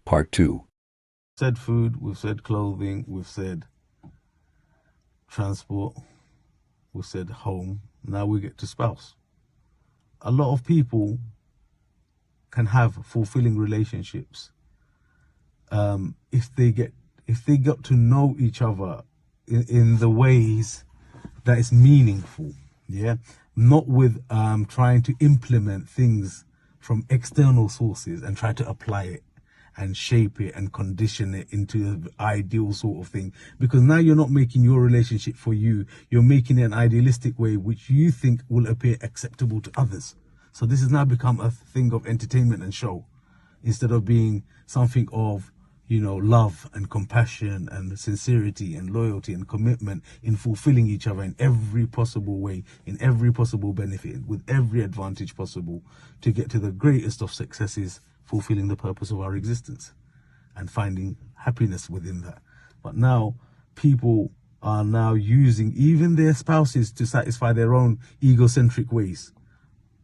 Part 2. Said food, we've said clothing, we've said transport, we've said home. Now we get to spouse. A lot of people can have fulfilling relationships if they got to know each other in the ways that is meaningful. Yeah, not with trying to implement things from external sources and try to apply it and shape it and condition it into an ideal sort of thing. Because now you're not making your relationship for you, you're making it an idealistic way which you think will appear acceptable to others. So this has now become a thing of entertainment and show, instead of being something of, you know, love and compassion and sincerity and loyalty and commitment in fulfilling each other in every possible way, in every possible benefit, with every advantage possible, to get to the greatest of successes, fulfilling the purpose of our existence and finding happiness within that. But now people are now using even their spouses to satisfy their own egocentric ways.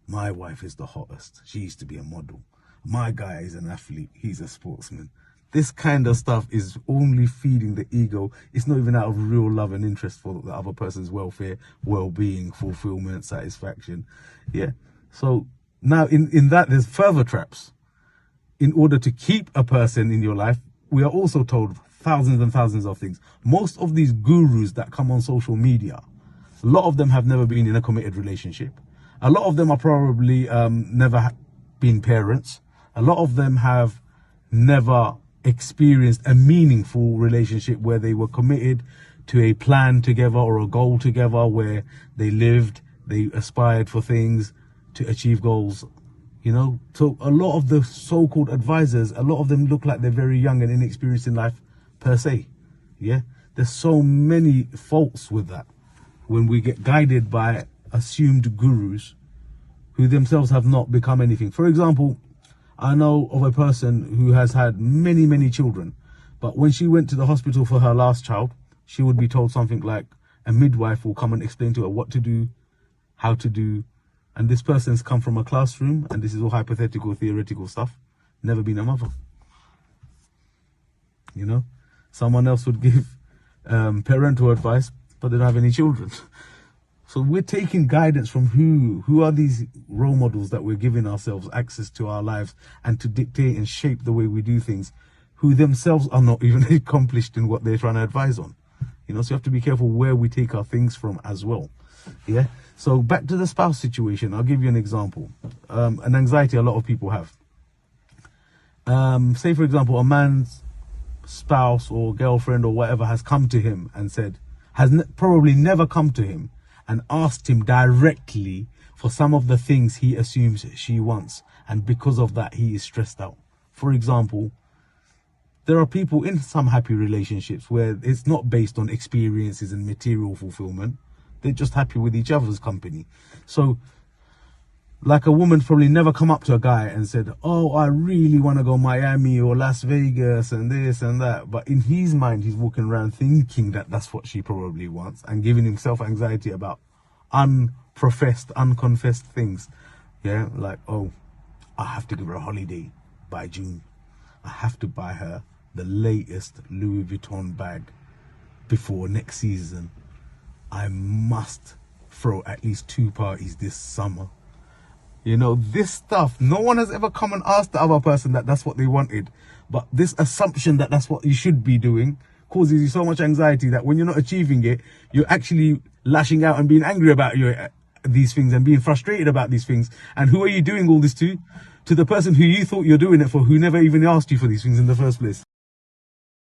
My wife is the hottest. She used to be a model. My guy is an athlete. He's a sportsman. This kind of stuff is only feeding the ego. It's not even out of real love and interest for the other person's welfare, well-being, fulfillment, satisfaction. Yeah. So now in that, there's further traps. In order to keep a person in your life, we are also told thousands and thousands of things. Most of these gurus that come on social media, a lot of them have never been in a committed relationship. A lot of them are probably never been parents. A lot of them have never experienced a meaningful relationship where they were committed to a plan together or a goal together, where they lived, they aspired for things to achieve goals. You know, so a lot of the so-called advisors, a lot of them look like they're very young and inexperienced in life per se. Yeah, there's so many faults with that when we get guided by assumed gurus who themselves have not become anything. For example, I know of a person who has had many, many children, but when she went to the hospital for her last child, she would be told something like a midwife will come and explain to her what to do, how to do. And this person's come from a classroom, and this is all hypothetical, theoretical stuff, never been a mother. You know, someone else would give parental advice, but they don't have any children. So we're taking guidance from who are these role models that we're giving ourselves access to our lives and to dictate and shape the way we do things, who themselves are not even accomplished in what they're trying to advise on. You know, so you have to be careful where we take our things from as well. Yeah. So back to the spouse situation, I'll give you an example. An anxiety a lot of people have. Say, for example, a man's spouse or girlfriend or whatever has come to him and said, probably never come to him and asked him directly for some of the things he assumes she wants. And because of that, he is stressed out. For example, there are people in some happy relationships where it's not based on experiences and material fulfillment. They're just happy with each other's company. So, like a woman's probably never come up to a guy and said, oh, I really want to go Miami or Las Vegas and this and that. But in his mind, he's walking around thinking that that's what she probably wants and giving himself anxiety about unconfessed things. Yeah, like, oh, I have to give her a holiday by June. I have to buy her the latest Louis Vuitton bag before next season. I must throw at least 2 parties this summer. You know, this stuff, no one has ever come and asked the other person that that's what they wanted. But this assumption that that's what you should be doing causes you so much anxiety that when you're not achieving it, you're actually lashing out and being angry about these things and being frustrated about these things. And who are you doing all this to? To the person who you thought you're doing it for, who never even asked you for these things in the first place.